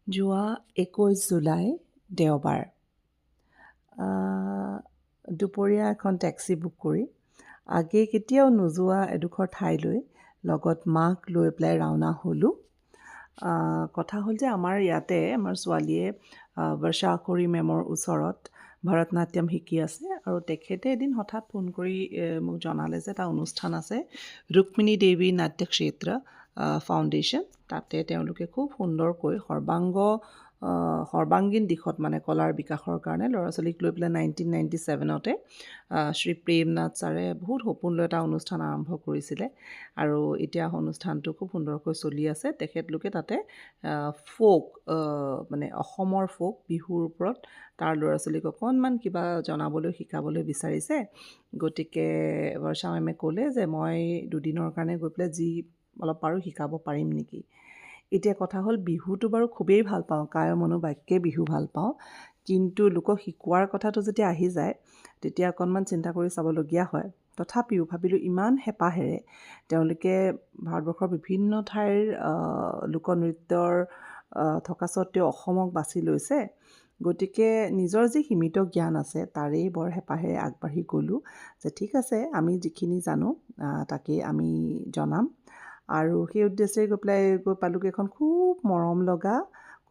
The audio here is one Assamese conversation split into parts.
যোৱা 21 জুলাই দেওবাৰ দুপৰীয়া এখন টেক্সি বুক কৰি আগে কেতিয়াও নোযোৱা এডোখৰ ঠাইলৈ লগত মাক লৈ পেলাই ৰাওনা হ'লোঁ। কথা হ'ল যে আমাৰ ইয়াতে আমাৰ ছোৱালীয়ে বৰ্ষা আখৰি মেমৰ ওচৰত ভৰতনাট্যম শিকি আছে আৰু তেখেতে এদিন হঠাৎ ফোন কৰি মোক জনালে যে এটা অনুষ্ঠান আছে ৰুক্মিণী দেৱী নাট্যক্ষেত্ৰ ফাউণ্ডেশ্যন। তাতে তেওঁলোকে খুব সুন্দৰকৈ সৰ্বাংগীন দিশত মানে কলাৰ বিকাশৰ কাৰণে ল'ৰা ছোৱালীক লৈ পেলাই 1997তে শ্ৰী প্ৰেমনাথ ছাৰে বহুত সপোন লৈ এটা অনুষ্ঠান আৰম্ভ কৰিছিলে আৰু এতিয়া অনুষ্ঠানটো খুব সুন্দৰকৈ চলি আছে। তেখেতলোকে তাতে ফ'ক মানে অসমৰ ফ'ক বিহুৰ ওপৰত তাৰ ল'ৰা ছোৱালীক অকণমান কিবা জনাবলৈ শিকাবলৈ বিচাৰিছে। গতিকে বৰ্ষা মেমে ক'লে যে মই দুদিনৰ কাৰণে গৈ পেলাই যি অলপ পাৰোঁ শিকাব পাৰিম নেকি। এতিয়া কথা হ'ল বিহুটো বাৰু খুবেই ভাল পাওঁ, কায় মনোবাক্যে বিহু ভাল পাওঁ, কিন্তু লোকক শিকোৱাৰ কথাটো যেতিয়া আহি যায় তেতিয়া অকণমান চিন্তা কৰি চাবলগীয়া হয়। তথাপিও ভাবিলোঁ ইমান হেঁপাহেৰে তেওঁলোকে ভাৰতবৰ্ষৰ বিভিন্ন ঠাইৰ লোকনৃত্যৰ থকা স্বত্বেও অসমক বাছি লৈছে। গতিকে নিজৰ যি সীমিত জ্ঞান আছে তাৰেই বৰ হেঁপাহেৰে আগবাঢ়ি গ'লোঁ যে ঠিক আছে আমি যিখিনি জানো তাকেই আমি জনাম। আৰু সেই উদ্দেশ্যেৰে গৈ পালোঁগৈ এখন খুব মৰম লগা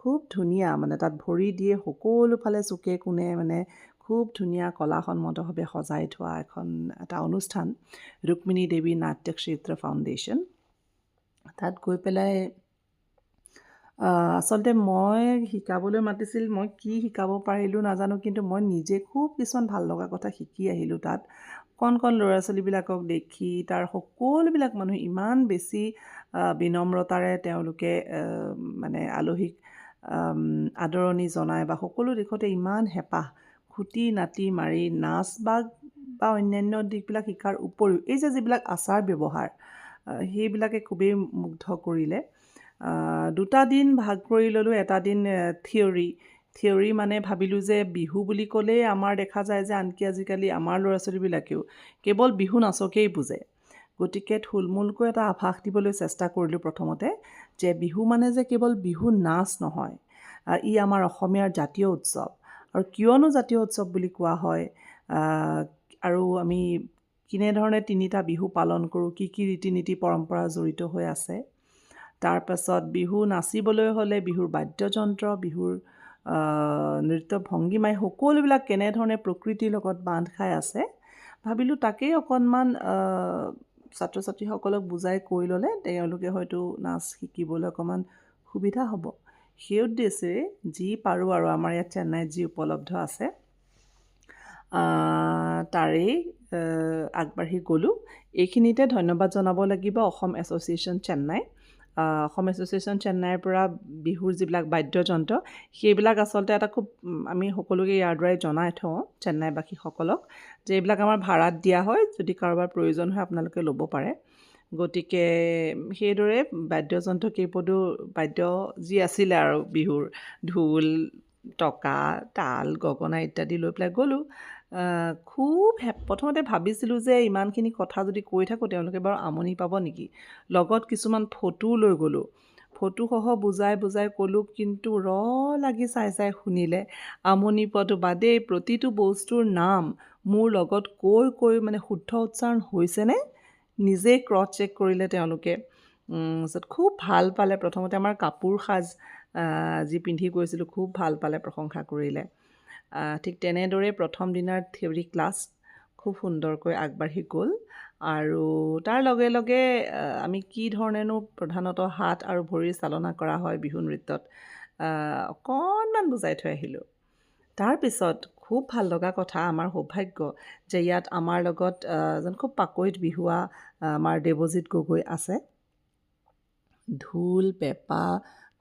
খুব ধুনীয়া মানে তাত ভৰি দিয়ে সকলোফালে চুকে কোণে মানে খুব ধুনীয়া কলাসন্মতভাৱে সজাই থোৱা এটা অনুষ্ঠান ৰুক্মিণী দেৱী নাট্যক্ষেত্ৰ ফাউণ্ডেশ্যন। তাত গৈ পেলাই আচলতে মই শিকাবলৈ মাতিছিল, মই কি শিকাব পাৰিলোঁ নাজানো, কিন্তু মই নিজে খুব কিছুমান ভাল লগা কথা শিকি আহিলোঁ তাত। কণ ল'ৰা ছোৱালীবিলাকক দেখি তাৰ সকলোবিলাক মানুহ ইমান বেছি বিনম্ৰতাৰে তেওঁলোকে মানে আলহীক আদৰণি জনায় বা সকলো দিশতে ইমান হেঁপাহ খুটি নাতি মাৰি নাচ বাগ বা অন্যান্য দিশবিলাক শিকাৰ উপৰিও এই যে যিবিলাক আচাৰ ব্যৱহাৰ সেইবিলাকে খুবেই মুগ্ধ কৰিলে। দুটা দিন ভাগ কৰি ল'লোঁ। এটা দিন থিয়ৰী মানে ভাবিলোঁ যে বিহু বুলি ক'লেই আমাৰ দেখা যায় যে আনকি আজিকালি আমাৰ ল'ৰা ছোৱালীবিলাকেও কেৱল বিহু নাচকেই বুজে। গতিকে থুলমূলকৈ এটা আভাস দিবলৈ চেষ্টা কৰিলোঁ প্ৰথমতে যে বিহু মানে যে কেৱল বিহু নাচ নহয়, ই আমাৰ অসমীয়াৰ জাতীয় উৎসৱ। আৰু কিয়নো জাতীয় উৎসৱ বুলি কোৱা হয় আৰু আমি কেনেধৰণে তিনিটা বিহু পালন কৰোঁ, কি কি ৰীতি নীতি পৰম্পৰা জড়িত হৈ আছে, তাৰপাছত বিহু নাচিবলৈ হ'লে বিহুৰ বাদ্যযন্ত্ৰ, বিহুৰ নৃত্য ভংগীমাই সকলোবিলাক কেনেধৰণে প্ৰকৃতিৰ লগত বান্ধ খাই আছে ভাবিলোঁ তাকেই অকণমান ছাত্ৰ ছাত্ৰীসকলক বুজাই কৈ ল'লে তেওঁলোকে হয়তো নাচ শিকিবলৈ অকণমান সুবিধা হ'ব। সেই উদ্দেশ্যেৰে যি পাৰোঁ আৰু আমাৰ ইয়াত চেন্নাইত যি উপলব্ধ আছে তাৰেই আগবাঢ়ি গ'লোঁ। এইখিনিতে ধন্যবাদ জনাব লাগিব অসম এছ'চিয়েশ্যন চেন্নাই। অসম এছ'চিয়েশ্যন চেন্নাইৰ পৰা বিহুৰ যিবিলাক বাদ্যযন্ত্ৰ সেইবিলাক আচলতে এটা খুব আমি সকলোকে ইয়াৰ দ্বাৰাই জনাই থওঁ চেন্নাইবাসীসকলক যে এইবিলাক আমাৰ ভাড়াত দিয়া হয়, যদি কাৰোবাৰ প্ৰয়োজন হয় আপোনালোকে ল'ব পাৰে। গতিকে সেইদৰে বাদ্যযন্ত্ৰ কেইপদো বাদ্য যি আছিলে আৰু বিহুৰ ঢোল, টকা, তাল, গগনা ইত্যাদি লৈ পেলাই গ'লোঁ। প্ৰথমতে ভাবিছিলোঁ যে ইমানখিনি কথা যদি কৈ থাকোঁ তেওঁলোকে বাৰু আমনি পাব নেকি। লগত কিছুমান ফটো লৈ গ'লোঁ, ফটোসহ বুজাই ক'লোঁ, কিন্তু লাগি চাই শুনিলে আমনি পোৱাটো বাদেই প্ৰতিটো বস্তুৰ নাম মোৰ লগত কৈ মানে শুদ্ধ উচ্চাৰণ হৈছেনে নিজেই ক্ৰছ চেক কৰিলে তেওঁলোকে। খুব ভাল পালে। প্ৰথমতে আমাৰ কাপোৰ সাজ যি পিন্ধি গৈছিলোঁ খুব ভাল পালে, প্ৰশংসা কৰিলে। ঠিক তেনেদৰে প্ৰথম দিনাৰ থিয়ৰী ক্লাছ খুব সুন্দৰকৈ আগবাঢ়ি গ'ল আৰু তাৰ লগে লগে আমি কি ধৰণেনো প্ৰধানতঃ হাত আৰু ভৰিৰ চালনা কৰা হয় বিহু নৃত্যত অকণমান বুজাই থৈ আহিলোঁ। তাৰপিছত খুব ভাল লগা কথা, আমাৰ সৌভাগ্য যে ইয়াত আমাৰ লগত এজন খুব পাকৈত বিহুৱা আমাৰ দেৱজিৎ গগৈ আছে। ঢোল, পেঁপা,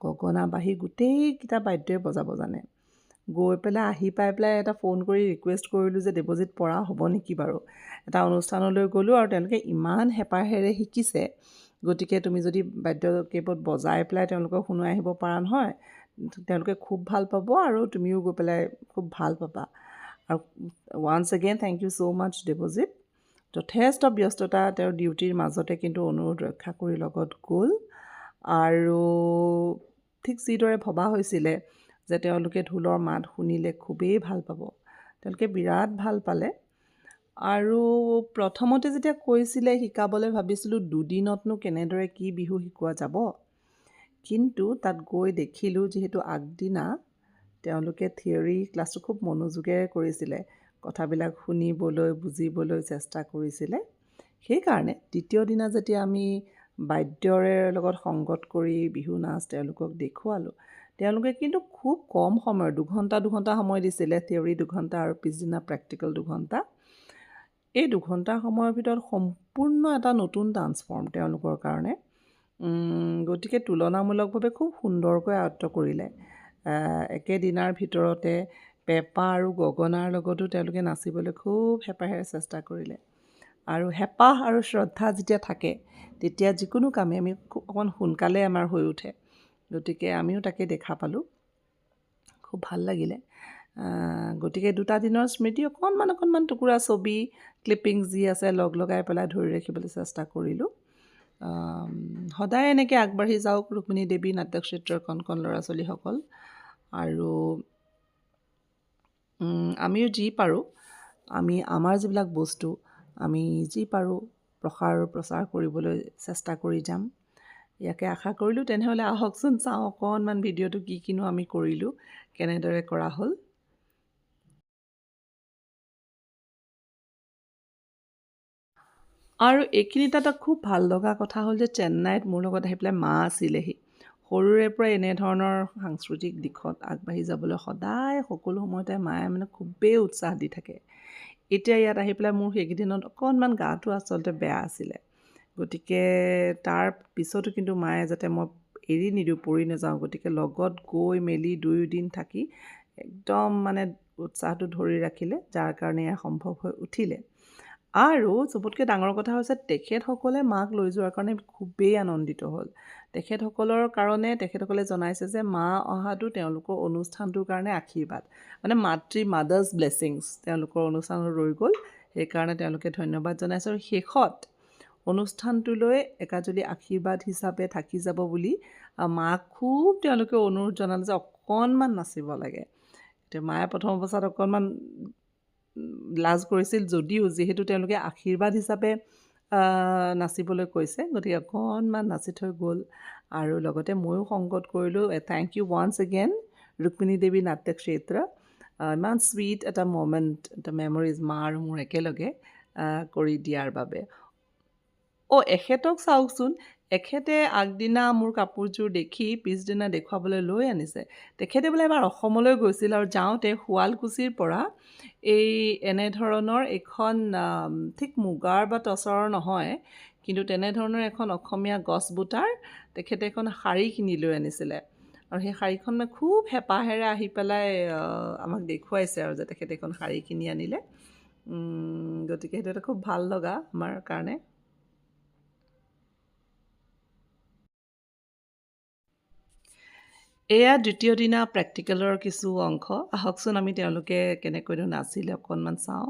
গগনা, বাঁহী গোটেইকেইটা বাদ্যই বজাব জানে। গৈ পেলাই আহি পাই পেলাই এটা ফোন কৰি ৰিকুৱেষ্ট কৰিলোঁ যে দেৱজিৎ পৰা হ'ব নেকি বাৰু। এটা অনুষ্ঠানলৈ গ'লোঁ আৰু তেওঁলোকে ইমান হেঁপাহেৰে শিকিছে, গতিকে তুমি যদি বাদ্য কেইপদ বজাই পেলাই তেওঁলোকক শুনাই আহিব পৰা নহয় তেওঁলোকে খুব ভাল পাব আৰু তুমিও গৈ পেলাই খুব ভাল পাবা। আৰু once again thank you so' much Debajit. যথেষ্ট ব্যস্ততা তেওঁৰ ডিউটিৰ মাজতে কিন্তু অনুৰোধ ৰক্ষা কৰি লগত গ'ল আৰু ঠিক যিদৰে ভবা হৈছিলে যে তেওঁলোকে ঢোলৰ মাত শুনিলে খুবেই ভাল পাব, তেওঁলোকে বিৰাট ভাল পালে। আৰু প্ৰথমতে যেতিয়া কৈছিলে শিকাবলৈ ভাবিছিলোঁ 2 দিনতনো কেনেদৰে কি বিহু শিকোৱা যাব, কিন্তু তাত গৈ দেখিলোঁ যিহেতু আগদিনা তেওঁলোকে থিয়ৰী ক্লাছটো খুব মনোযোগেৰে কৰিছিলে, কথাবিলাক শুনিবলৈ বুজিবলৈ চেষ্টা কৰিছিলে। সেইকাৰণে দ্বিতীয় দিনা যেতিয়া আমি বাদ্যৰে লগত সংগত কৰি বিহু নাচ তেওঁলোকক দেখুৱালোঁ, তেওঁলোকে কিন্তু খুব কম সময় 2 ঘণ্টা সময় দিছিলে, থিয়ৰী 2 ঘণ্টা আৰু পিছদিনা প্ৰেক্টিকেল 2 ঘণ্টা। এই 2 ঘণ্টাৰ সময়ৰ ভিতৰত সম্পূৰ্ণ এটা নতুন ডান্স ফৰ্ম তেওঁলোকৰ কাৰণে, গতিকে তুলনামূলকভাৱে খুব সুন্দৰকৈ আয়ত্ত কৰিলে। একেদিনাৰ ভিতৰতে পেঁপা আৰু গগনাৰ লগতো তেওঁলোকে নাচিবলৈ খুব হেঁপাহেৰে চেষ্টা কৰিলে। আৰু হেঁপাহ আৰু শ্ৰদ্ধা যেতিয়া থাকে তেতিয়া যিকোনো কামে আমি অকণ সোনকালে আমাৰ হৈ উঠে, গতিকে আমিও তাকে দেখা পালোঁ, খুব ভাল লাগিলে। গতিকে 2টা দিনৰ স্মৃতি অকণমান টুকুৰা ছবি ক্লিপিং যি আছে লগাই পেলাই ধৰি ৰাখিবলৈ চেষ্টা কৰিলোঁ। সদায় এনেকৈ আগবাঢ়ি যাওক ৰুক্মিণী দেৱী নাট্যক্ষেত্ৰৰ কণ ল'ৰা ছোৱালীসকল। আৰু আমিও যি পাৰোঁ, আমি আমাৰ যিবিলাক বস্তু আমি যি পাৰোঁ প্ৰচাৰ কৰিবলৈ চেষ্টা কৰি যাম, ইয়াকে আশা কৰিলোঁ। তেনেহ'লে আহকচোন চাওঁ অকণমান ভিডিঅ'টো কিনো আমি কৰিলোঁ, কেনেদৰে কৰা হ'ল। আৰু এইখিনিত এটা খুব ভাল লগা কথা হ'ল যে চেন্নাইত মোৰ লগত আহি পেলাই মা আছিলেহি। সৰুৰে পৰা এনেধৰণৰ সাংস্কৃতিক দিশত আগবাঢ়ি যাবলৈ সদায় সকলো সময়তে মায়ে মানে খুবেই উৎসাহ দি থাকে। এতিয়া ইয়াত আহি পেলাই মোৰ সেইকেইদিনত অকণমান গাটো আচলতে বেয়া আছিলে, গতিকে তাৰ পিছতো কিন্তু মায়ে যাতে মই এৰি নিদিওঁ, পৰি নাযাওঁ, গতিকে লগত গৈ মেলি 2 দিন থাকি একদম মানে উৎসাহটো ধৰি ৰাখিলে, যাৰ কাৰণে এয়া সম্ভৱ হৈ উঠিলে। আৰু চবতকৈ ডাঙৰ কথা হৈছে তেখেতসকলে মাক লৈ যোৱাৰ কাৰণে খুবেই আনন্দিত হ'ল। তেখেতসকলে জনাইছে যে মা অহাটো তেওঁলোকৰ অনুষ্ঠানটোৰ কাৰণে আশীৰ্বাদ, মানে মাদাৰ্ছ ব্লেছিংছ তেওঁলোকৰ অনুষ্ঠানত ৰৈ গ'ল, সেইকাৰণে তেওঁলোকে ধন্যবাদ জনাইছে। আৰু শেষত অনুষ্ঠানটোলৈ একাঁজলি আশীৰ্বাদ হিচাপে থাকি যাব বুলি মাক খুব তেওঁলোকে অনুৰোধ জনালে যে অকণমান নাচিব লাগে। এতিয়া মায়ে প্ৰথম অৱস্থাত অকণমান লাজ কৰিছিল, যদিও যিহেতু তেওঁলোকে আশীৰ্বাদ হিচাপে নাচিবলৈ কৈছে, গতিকে অকণমান নাচি থৈ গ'ল। আৰু লগতে ময়ো সংগত কৰিলোঁ। Thank you once again Rukmini Devi নাট্যক্ষেত্ৰ, ইমান ছুইট এটা মমেণ্ট, এটা মেমৰিজ মা আৰু মোৰ একেলগে কৰি দিয়াৰ বাবে। এখেতক চাওকচোন, এখেতে আগদিনা মোৰ কাপোৰযোৰ দেখি পিছদিনা দেখুৱাবলৈ লৈ আনিছে। তেখেতে বোলে এবাৰ অসমলৈ গৈছিল আৰু যাওঁতে শুৱালকুছিৰ পৰা এই এনেধৰণৰ এখন ঠিক মুগাৰ বা টচৰৰ নহয়, কিন্তু তেনেধৰণৰ এখন অসমীয়া গছ বুটাৰ তেখেতে এখন শাৰী কিনি লৈ আনিছিলে। আৰু সেই শাৰীখন মানে খুব হেঁপাহেৰে আহি পেলাই আমাক দেখুৱাইছে আৰু যে তেখেতে এখন শাৰী কিনি আনিলে। গতিকে সেইটো এটা খুব ভাল লগা আমাৰ কাৰণে। এয়া দ্বিতীয় দিনা প্ৰেক্টিকেলৰ কিছু অংশ। আহকচোন আমি তেওঁলোকে কেনেকৈনো নাচিলে অকণমান চাওঁ।